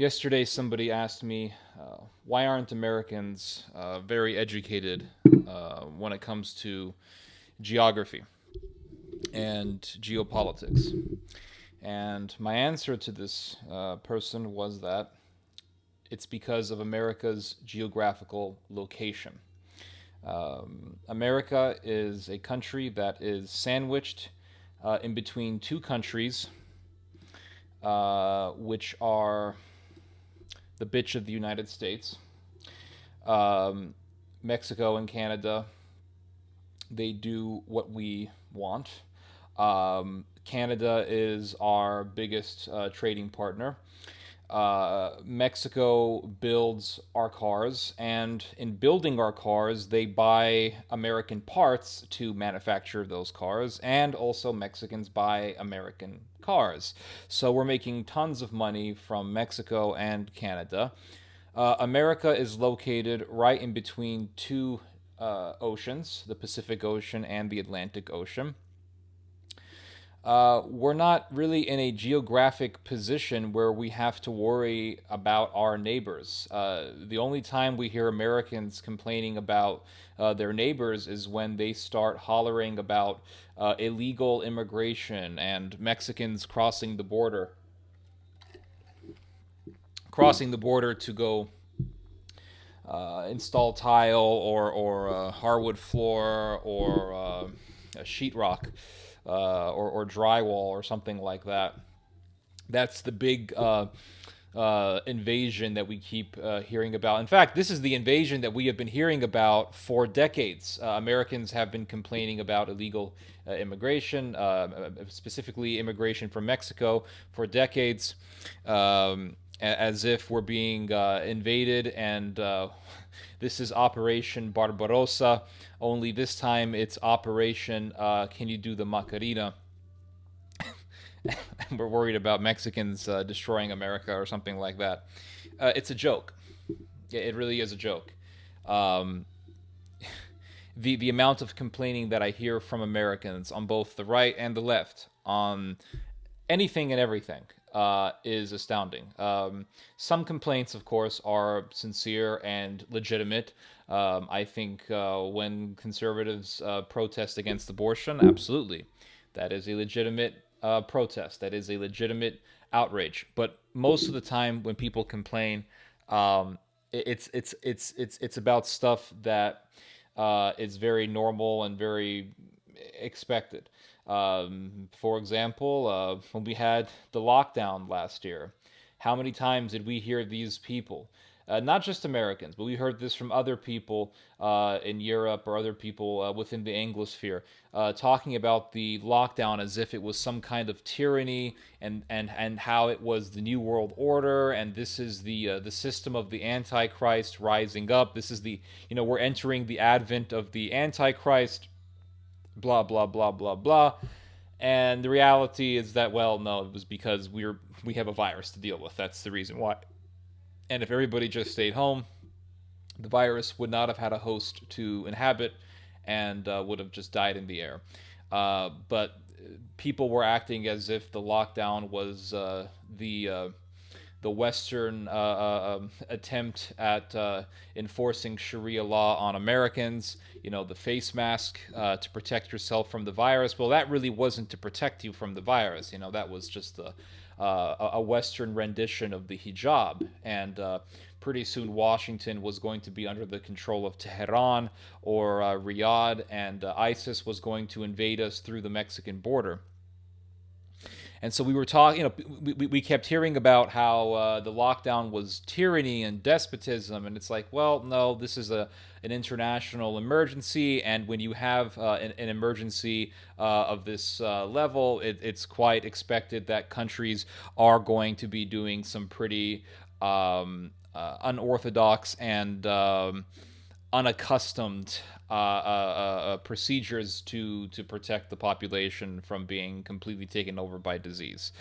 Yesterday, somebody asked me, why aren't Americans very educated when it comes to geography and geopolitics? And my answer to this person was that it's because of America's geographical location. America is a country that is sandwiched in between two countries, which are the bitch of the United States. Um, Mexico and Canada, they do what we want. Canada is our biggest trading partner. Mexico builds our cars, and in building our cars, they buy American parts to manufacture those cars, and also Mexicans buy American cars. So we're making tons of money from Mexico and Canada. America is located right in between two oceans, the Pacific Ocean and the Atlantic Ocean. We're not really in a geographic position where we have to worry about our neighbors. The only time we hear Americans complaining about their neighbors is when they start hollering about illegal immigration and Mexicans crossing the border to go install tile or hardwood floor or a sheetrock or drywall or something like that. That's the big invasion that we keep hearing about. In fact, this is the invasion that we have been hearing about for decades. Americans have been complaining about illegal immigration, specifically immigration from Mexico, for decades, as if we're being invaded. And this is Operation Barbarossa, only this time it's Operation Can You Do the Macarena? We're worried about Mexicans destroying America or something like that. It's a joke. It really is a joke. Um, the amount of complaining that I hear from Americans on both the right and the left on anything and everything is astounding. Some complaints, of course, are sincere and legitimate. I think when conservatives protest against abortion, absolutely, that is a legitimate protest. That is a legitimate outrage. But most of the time, when people complain, it's about stuff that is very normal and very expected. For example, when we had the lockdown last year, how many times did we hear these people? Not just Americans, but we heard this from other people in Europe or other people within the Anglosphere, talking about the lockdown as if it was some kind of tyranny, and how it was the new world order, and this is the system of the Antichrist rising up. This is we're entering the advent of the Antichrist, blah blah blah blah blah. And the reality is that, well, no, it was because we have a virus to deal with. That's the reason why. And if everybody just stayed home, the virus would not have had a host to inhabit, and would have just died in the air. But people were acting as if the lockdown was the Western attempt at enforcing Sharia law on Americans. The face mask to protect yourself from the virus. Well, that really wasn't to protect you from the virus. That was just a Western rendition of the hijab. And pretty soon Washington was going to be under the control of Tehran or Riyadh, and ISIS was going to invade us through the Mexican border. And so we were talking, we kept hearing about how the lockdown was tyranny and despotism. And it's like, well, no, this is an international emergency. And when you have an emergency of this level, it's quite expected that countries are going to be doing some pretty unorthodox and unaccustomed procedures to protect the population from being completely taken over by disease.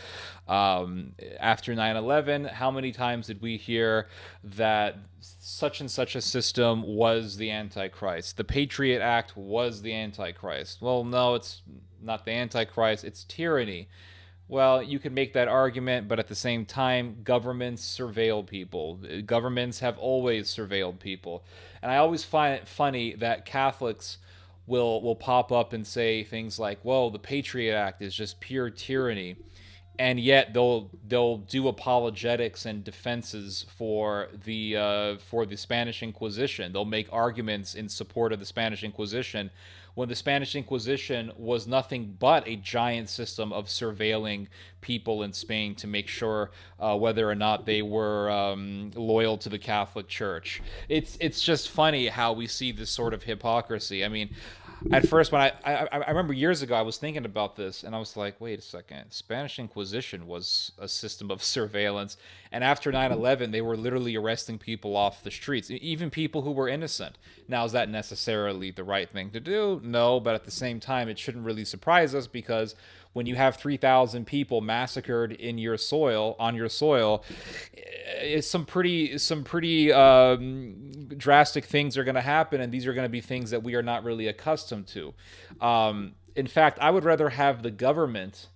After 9/11, how many times did we hear that such and such a system was the Antichrist? The Patriot Act was the Antichrist. Well, no, it's not the Antichrist, it's tyranny. Well, you can make that argument, but at the same time, governments surveil people. Governments have always surveilled people. And I always find it funny that Catholics will pop up and say things like, "Whoa, the Patriot Act is just pure tyranny." And yet they'll do apologetics and defenses for the Spanish Inquisition. They'll make arguments in support of the Spanish Inquisition when the Spanish Inquisition was nothing but a giant system of surveilling people in Spain to make sure whether or not they were loyal to the Catholic Church. It's just funny how we see this sort of hypocrisy. I mean, at first, when I remember years ago, I was thinking about this, and I was like, wait a second. Spanish Inquisition was a system of surveillance, and after 9/11, they were literally arresting people off the streets, even people who were innocent. Now, is that necessarily the right thing to do? No, but at the same time, it shouldn't really surprise us, because when you have 3,000 people massacred in your soil, on your soil, some pretty drastic things are going to happen, and these are going to be things that we are not really accustomed to. In fact, I would rather have the government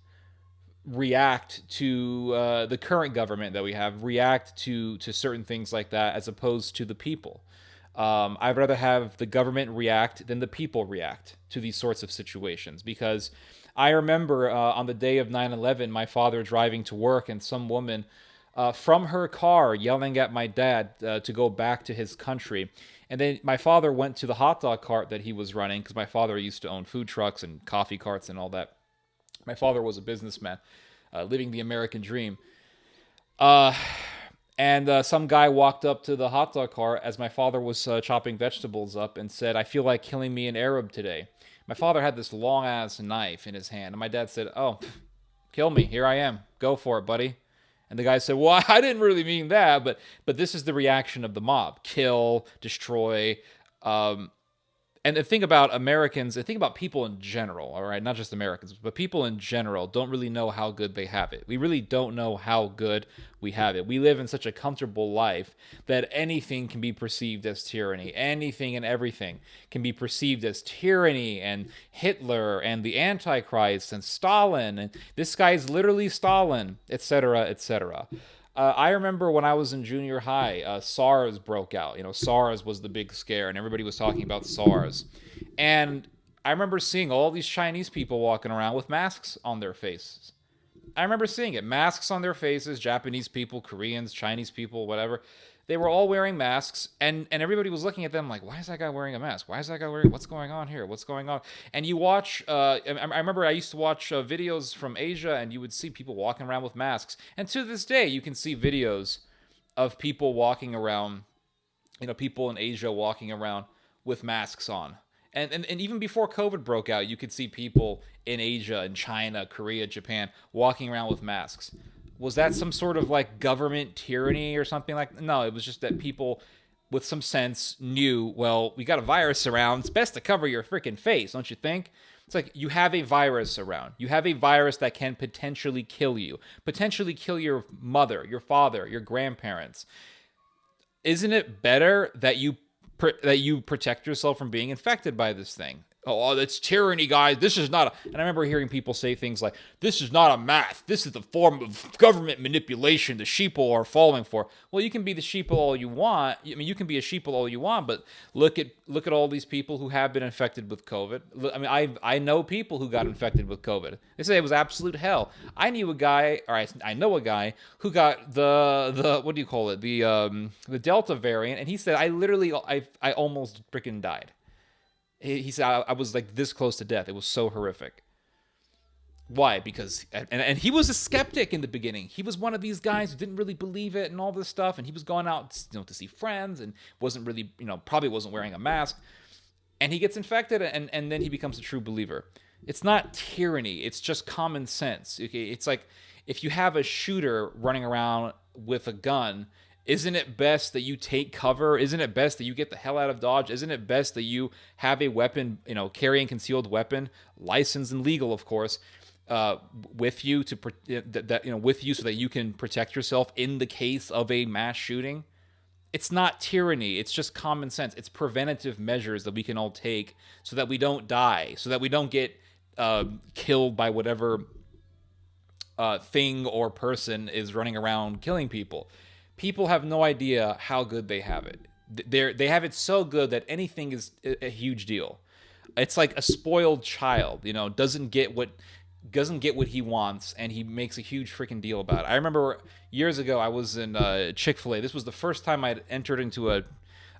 react to the current government that we have react to certain things like that, as opposed to the people. I'd rather have the government react than the people react to these sorts of situations, because I remember on the day of 9/11, my father driving to work, and some woman from her car yelling at my dad to go back to his country. And then my father went to the hot dog cart that he was running, because my father used to own food trucks and coffee carts and all that. My father was a businessman, living the American dream. And some guy walked up to the hot dog cart as my father was chopping vegetables up and said, "I feel like killing me an Arab today." My father had this long-ass knife in his hand, and my dad said, "Oh, kill me. Here I am. Go for it, buddy." And the guy said, "Well, I didn't really mean that, but this is the reaction of the mob. Kill, destroy." And the thing about Americans, the thing about people in general, all right, not just Americans, but people in general don't really know how good they have it. We really don't know how good we have it. We live in such a comfortable life that anything can be perceived as tyranny. Anything and everything can be perceived as tyranny, and Hitler and the Antichrist and Stalin, and this guy is literally Stalin, etc., etc. I remember when I was in junior high, SARS broke out. SARS was the big scare, and everybody was talking about SARS. And I remember seeing all these Chinese people walking around with masks on their faces. I remember seeing it. Masks on their faces, Japanese people, Koreans, Chinese people, whatever. They were all wearing masks, and everybody was looking at them like, why is that guy wearing a mask? Why is that guy wearing, what's going on here? What's going on? And you watch, I remember I used to watch videos from Asia, and you would see people walking around with masks. And to this day, you can see videos of people walking around, people in Asia walking around with masks on. And even before COVID broke out, you could see people in Asia, in China, Korea, Japan, walking around with masks. Was that some sort of like government tyranny or something like that? No, it was just that people with some sense knew, well, we got a virus around. It's best to cover your freaking face, don't you think? It's like you have a virus around. You have a virus that can potentially kill you, potentially kill your mother, your father, your grandparents. Isn't it better that you protect yourself from being infected by this thing? Oh, that's tyranny, guys. This is not and I remember hearing people say things like, this is not a math. This is the form of government manipulation the sheeple are falling for. Well, you can be the sheeple all you want. I mean, you can be a sheeple all you want, but look at all these people who have been infected with COVID. I mean, I know people who got infected with COVID. They say it was absolute hell. I know a guy who got the what do you call it? The Delta variant, and he said, I almost freaking died. He said, I was like this close to death. It was so horrific. Why? Because, and he was a skeptic in the beginning. He was one of these guys who didn't really believe it and all this stuff. And he was going out, to see friends, and wasn't really, probably wasn't wearing a mask. And he gets infected, and then he becomes a true believer. It's not tyranny. It's just common sense. Okay? It's like if you have a shooter running around with a gun, isn't it best that you take cover? Isn't it best that you get the hell out of Dodge? Isn't it best that you have a weapon, carrying concealed weapon, licensed and legal, of course, with you with you so that you can protect yourself in the case of a mass shooting? It's not tyranny. It's just common sense. It's preventative measures that we can all take so that we don't die, so that we don't get killed by whatever thing or person is running around killing people. People have no idea how good they have it. They have it so good that anything is a huge deal. It's like a spoiled child, doesn't get what he wants, and he makes a huge freaking deal about it. I remember years ago I was in Chick-fil-A. This was the first time I'd entered into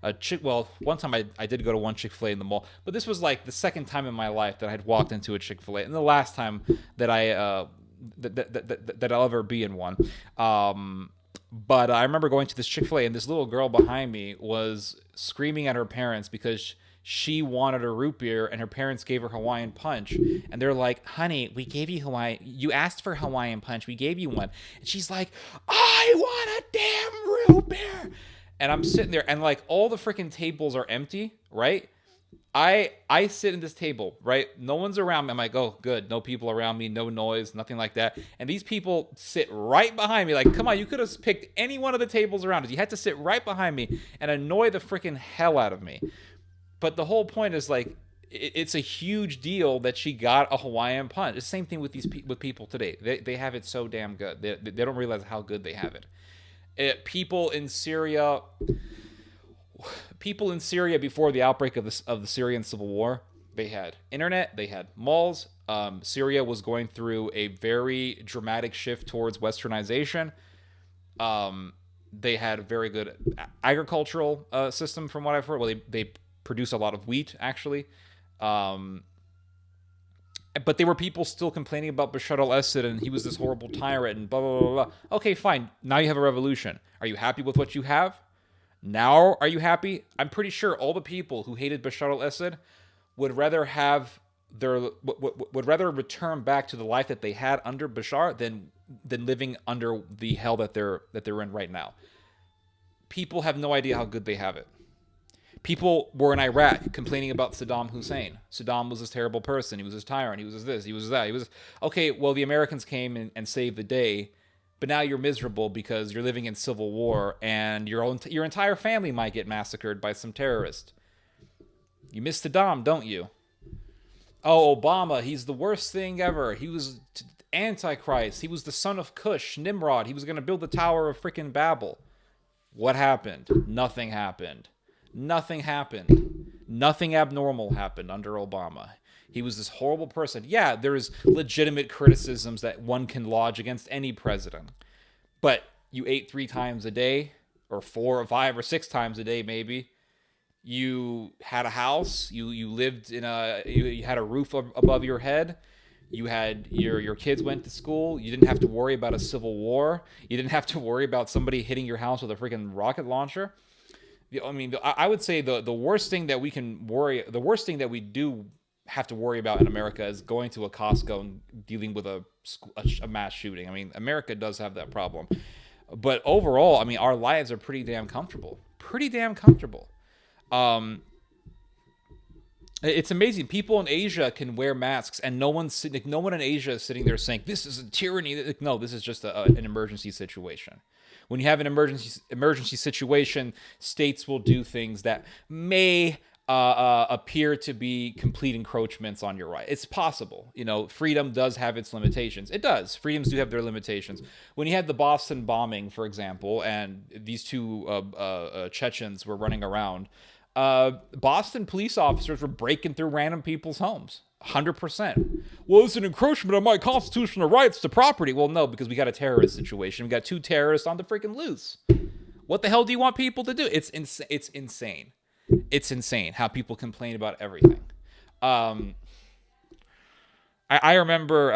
one time I did go to one Chick-fil-A in the mall, but this was like the second time in my life that I'd walked into a Chick-fil-A, and the last time that that I'll ever be in one. But I remember going to this Chick-fil-A, and this little girl behind me was screaming at her parents because she wanted a root beer and her parents gave her Hawaiian Punch. And they're like, honey, we gave you you asked for Hawaiian Punch. We gave you one. And she's like, I want a damn root beer. And I'm sitting there, and like all the freaking tables are empty, right? I sit in this table, right? No one's around me. I'm like, oh, good. No people around me, no noise, nothing like that. And these people sit right behind me. Like, come on, you could have picked any one of the tables around us. You had to sit right behind me and annoy the freaking hell out of me. But the whole point is, like, it's a huge deal that she got a Hawaiian Punch. It's the same thing with with people today. They have it so damn good. They don't realize how good they have it. People in Syria before the outbreak of the Syrian civil war, they had internet, they had malls. Syria was going through a very dramatic shift towards westernization. They had a very good agricultural system, from what I've heard. Well, they produce a lot of wheat, actually. But there were people still complaining about Bashar al-Assad, and he was this horrible tyrant, and blah, blah, blah, blah. Okay, fine. Now you have a revolution. Are you happy with what you have? Now, are you happy? I'm pretty sure all the people who hated Bashar al-Assad would rather would rather return back to the life that they had under Bashar than living under the hell that they're in right now. People have no idea how good they have it. People were in Iraq complaining about Saddam Hussein. Saddam was this terrible person. He was this tyrant. He was this. He was that. He was okay. Well, the Americans came and saved the day. But now you're miserable because you're living in civil war, and your entire family might get massacred by some terrorist. You miss Saddam, don't you? Oh, Obama, he's the worst thing ever. He was Antichrist. He was the son of Cush, Nimrod. He was going to build the Tower of freaking Babel. What happened? Nothing happened. Nothing happened. Nothing abnormal happened under Obama. He was this horrible person. Yeah, there's legitimate criticisms that one can lodge against any president. But you ate 3 times a day, or 4 or 5 or 6 times a day, maybe. You had a house. You lived in you had a roof above your head. You had your kids went to school. You didn't have to worry about a civil war. You didn't have to worry about somebody hitting your house with a freaking rocket launcher. I mean, I would say the worst thing that we do have to worry about in America is going to a Costco and dealing with a mass shooting. I mean, America does have that problem. But overall, I mean, our lives are pretty damn comfortable. Pretty damn comfortable. It's amazing. People in Asia can wear masks, and no one in Asia is sitting there saying, this is a tyranny. No, this is just an emergency situation. When you have an emergency situation, states will do things that may appear to be complete encroachments on your right. It's possible. Freedom does have its limitations. It does. Freedoms do have their limitations. When you had the Boston bombing, for example, and these 2 Chechens were running around, Boston police officers were breaking through random people's homes. 100%. Well, it's an encroachment on my constitutional rights to property. Well, no, because we got a terrorist situation. We got 2 terrorists on the freaking loose. What the hell do you want people to do? It's insane. It's insane how people complain about everything. I remember.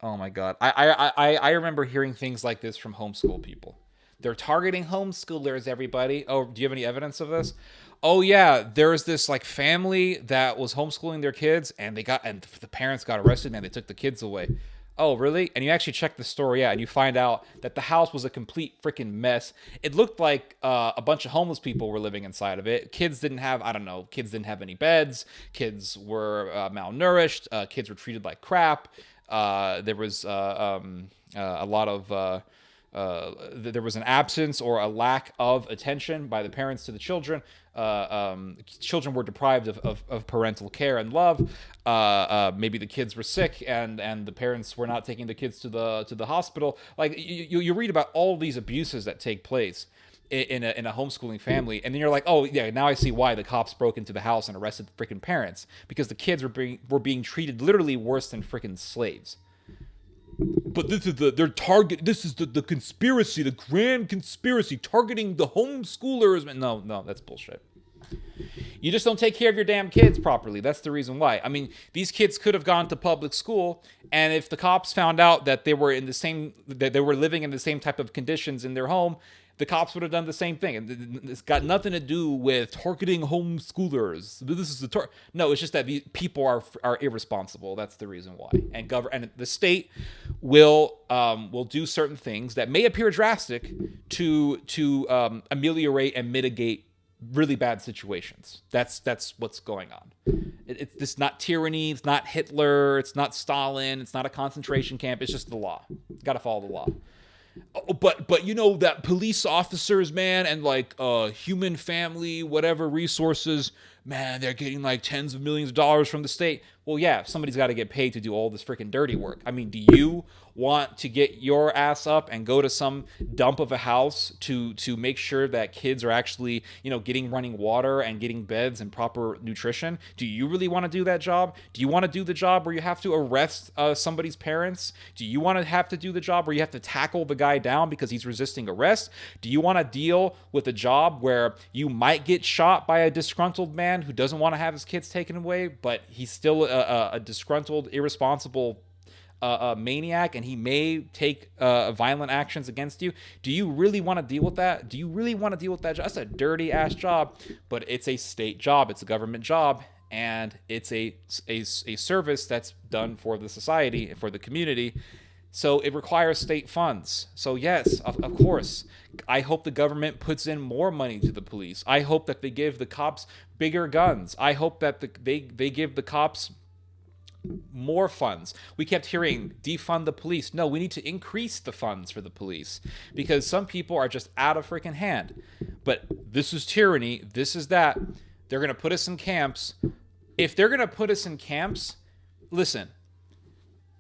Oh my God. I remember hearing things like this from homeschool people. They're targeting homeschoolers, everybody. Oh, do you have any evidence of this? Oh yeah, there's this like family that was homeschooling their kids, and the parents got arrested, and they took the kids away. Oh, really? And you actually check the story out, and you find out that the house was a complete freaking mess. It looked like a bunch of homeless people were living inside of it. Kids didn't have any beds. Kids were malnourished. Kids were treated like crap. There was a lot of there was an absence or a lack of attention by the parents to the children. Children were deprived of parental care and love. Maybe the kids were sick and the parents were not taking the kids to the hospital. Like you read about all these abuses that take place in a homeschooling family, and then you're like, oh yeah, now I see why the cops broke into the house and arrested the freaking parents, because the kids were being treated literally worse than freaking slaves. But this is their target. This is the conspiracy, the grand conspiracy targeting the homeschoolers. No, that's bullshit. You just don't take care of your damn kids properly. That's the reason why. I mean, these kids could have gone to public school, and if the cops found out that they were living in the same type of conditions in their home, the cops would have done the same thing. And it's got nothing to do with targeting homeschoolers. This is no, it's just that these people are irresponsible. That's the reason why. And the state will do certain things that may appear drastic to ameliorate and mitigate really bad situations. That's what's going on. It's not tyranny. It's not Hitler. It's not Stalin. It's not a concentration camp. It's just the law. Got to follow the law. But you know that police officers, man, and like human family, whatever resources, man, they're getting like tens of millions of dollars from the state. Well, yeah, somebody's got to get paid to do all this freaking dirty work. I mean, do you want to get your ass up and go to some dump of a house to make sure that kids are actually, getting running water and getting beds and proper nutrition? Do you really want to do that job? Do you want to do the job where you have to arrest somebody's parents? Do you want to have to do the job where you have to tackle the guy down because he's resisting arrest? Do you want to deal with a job where you might get shot by a disgruntled man who doesn't want to have his kids taken away, but he's still a disgruntled, irresponsible maniac, and he may take violent actions against you? Do you really want to deal with that? Do you really want to deal with that job? That's a dirty ass job, but it's a state job. It's a government job, and it's a service that's done for the society, for the community. So it requires state funds. So yes, of course, I hope the government puts in more money to the police. I hope that they give the cops bigger guns. I hope that they give the cops more funds. We kept hearing defund the police. No, we need to increase the funds for the police, because some people are just out of freaking hand. But this is tyranny. This is that. They're going to put us in camps. If they're going to put us in camps, listen,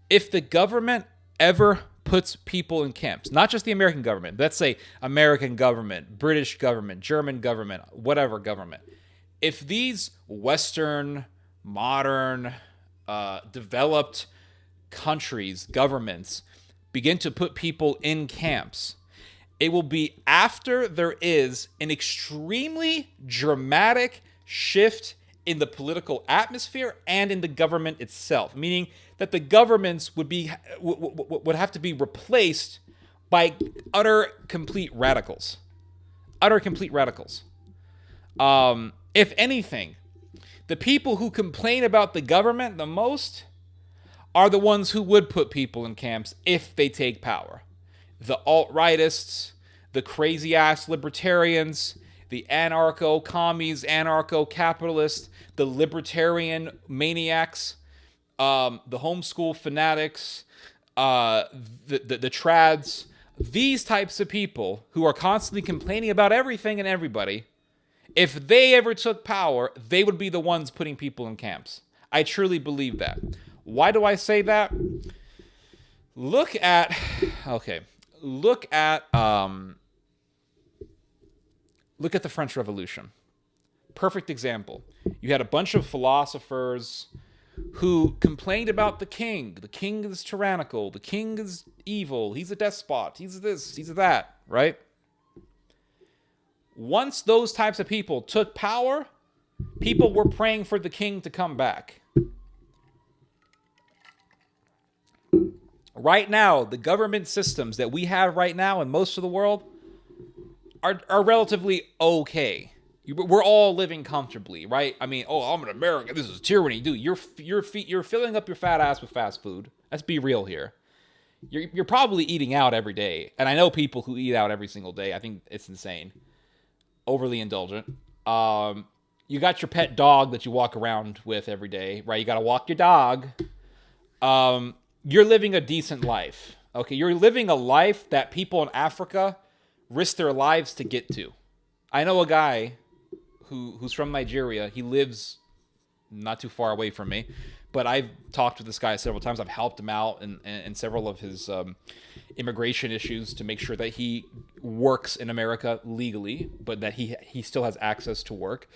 if the government ever puts people in camps, not just the American government, let's say American government, British government, German government, whatever government, if these Western, modern, developed countries, governments, begin to put people in camps, it will be after there is an extremely dramatic shift in the political atmosphere and in the government itself, meaning that the governments would have to be replaced by utter complete radicals. If anything, the people who complain about the government the most are the ones who would put people in camps if they take power. The alt-rightists, the crazy-ass libertarians, the anarcho-commies, anarcho-capitalists, the libertarian maniacs, the homeschool fanatics, the trads, these types of people who are constantly complaining about everything and everybody, if they ever took power, they would be the ones putting people in camps. I truly believe that. Why do I say that? Look at the French Revolution. Perfect example. You had a bunch of philosophers who complained about the king. The king is tyrannical. The king is evil. He's a despot. He's this. He's that. Right? Once those types of people took power, people were praying for the king to come back. Right now, the government systems that we have right now in most of the world are relatively okay. We're all living comfortably, right? I mean, I'm an American. This is tyranny, dude. You're filling up your fat ass with fast food. Let's be real here. You're probably eating out every day, and I know people who eat out every single day. I think it's insane, overly indulgent. You got your pet dog that you walk around with every day, right? You got to walk your dog. You're living a decent life. Okay, you're living a life that people in Africa risk their lives to get to. I know a guy who's from Nigeria. He lives not too far away from me, but I've talked to this guy several times. I've helped him out in several of his immigration issues to make sure that he works in America legally, but that he still has access to work.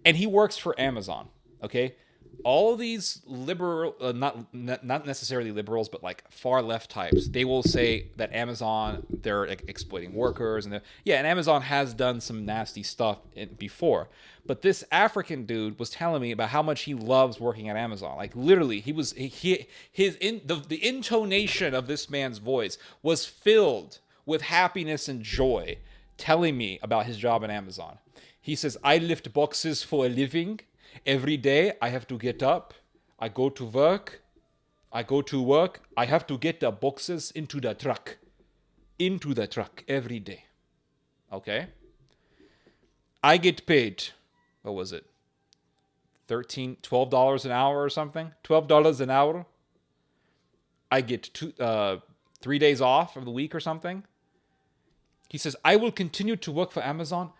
And he works for Amazon. Okay, all of these liberal, not necessarily liberals, but like far left types, they will say that Amazon, they're exploiting workers, and and Amazon has done some nasty stuff before. But this African dude was telling me about how much he loves working at Amazon. Like literally, the intonation of this man's voice was filled with happiness and joy, telling me about his job at Amazon. He says, "I lift boxes for a living. Every day I have to get up. I go to work. I have to get the boxes into the truck. Every day. Okay? I get paid, what was it? $12 an hour or something? $12 an hour. I get 3 days off of the week or something." He says, "I will continue to work for Amazon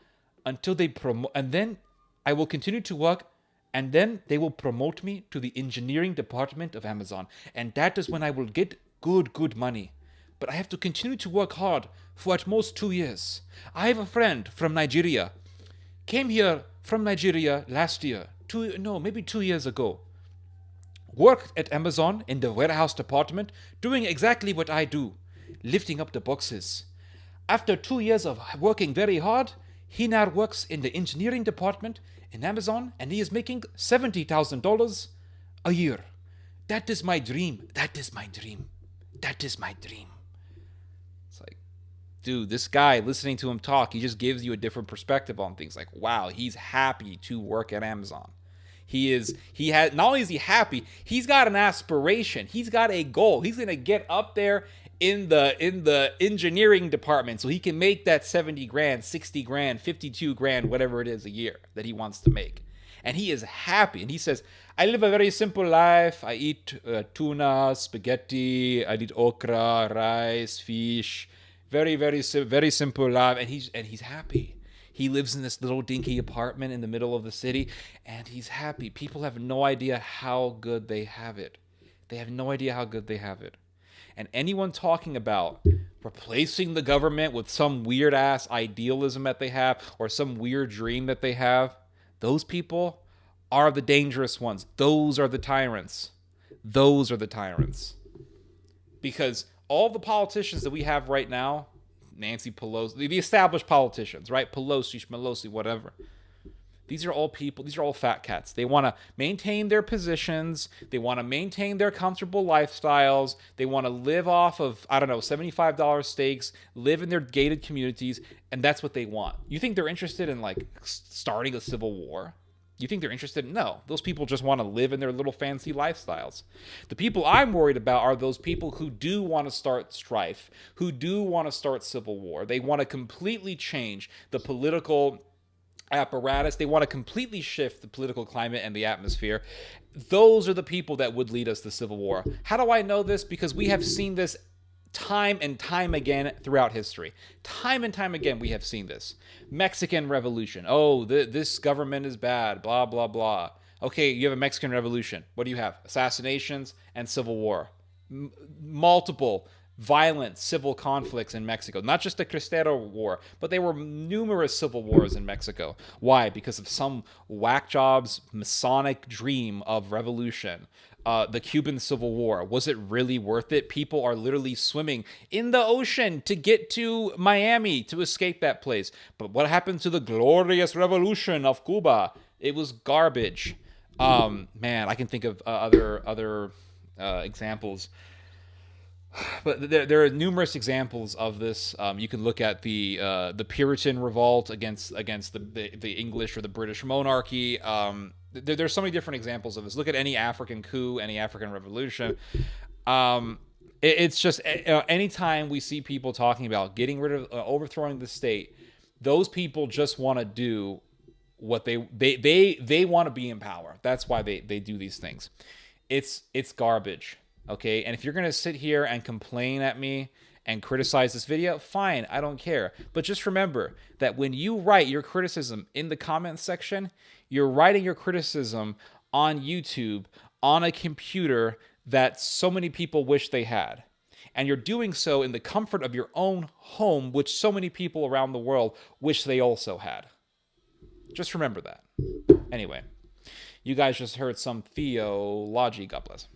until they promote, and then I will continue to work, and then they will promote me to the engineering department of Amazon. And that is when I will get good money. But I have to continue to work hard for at most 2 years. I have a friend from Nigeria. Came here from Nigeria last year. Maybe 2 years ago. Worked at Amazon in the warehouse department, doing exactly what I do, lifting up the boxes. After 2 years of working very hard, he now works in the engineering department in Amazon, and he is making $70,000 a year. That is my dream. It's like, dude, this guy, listening to him talk, he just gives you a different perspective on things. Like, wow, he's happy to work at Amazon. Not only is he happy, he's got an aspiration. He's got a goal. He's going to get up there in the engineering department so he can make that 70 grand, 60 grand, 52 grand, whatever it is a year that he wants to make. And he is happy. And he says, "I live a very simple life. I eat tuna, spaghetti, I eat okra, rice, fish. Very, very, very simple life." And he's happy. He lives in this little dinky apartment in the middle of the city, and he's happy. People have no idea how good they have it. And anyone talking about replacing the government with some weird-ass idealism that they have or some weird dream that they have, those people are the dangerous ones. Those are the tyrants. Because all the politicians that we have right now, Nancy Pelosi, the established politicians, right? Pelosi, whatever. These are all fat cats. They want to maintain their positions. They want to maintain their comfortable lifestyles. They want to live off of, $75 steaks, live in their gated communities, and that's what they want. You think they're interested in, starting a civil war? You think they're interested? No. Those people just want to live in their little fancy lifestyles. The people I'm worried about are those people who do want to start strife, who do want to start civil war. They want to completely change the political apparatus. They want to completely shift the political climate and the atmosphere. Those are the people that would lead us to civil war. How do I know this? Because we have seen this time and time again throughout history. Time and time again we have seen this. Mexican Revolution. Oh, this government is bad, blah, blah, blah. Okay, you have a Mexican Revolution. What do you have? Assassinations and civil war. Multiple violent civil conflicts in Mexico. Not just the Cristero War, but there were numerous civil wars in Mexico. Why? Because of some whack job's Masonic dream of revolution. The Cuban Civil War. Was it really worth it? People are literally swimming in the ocean to get to Miami to escape that place. But what happened to the glorious revolution of Cuba? It was garbage. Man, I can think of other examples. But there are numerous examples of this. You can look at the Puritan revolt against the English or the British monarchy. There's so many different examples of this. Look at any African coup, any African revolution. It's just anytime we see people talking about getting rid of overthrowing the state, those people just want to do what they want to be in power. That's why they do these things. It's garbage. Okay, and if you're going to sit here and complain at me and criticize this video, fine, I don't care. But just remember that when you write your criticism in the comments section, you're writing your criticism on YouTube on a computer that so many people wish they had. And you're doing so in the comfort of your own home, which so many people around the world wish they also had. Just remember that. Anyway, you guys just heard some theology. God bless.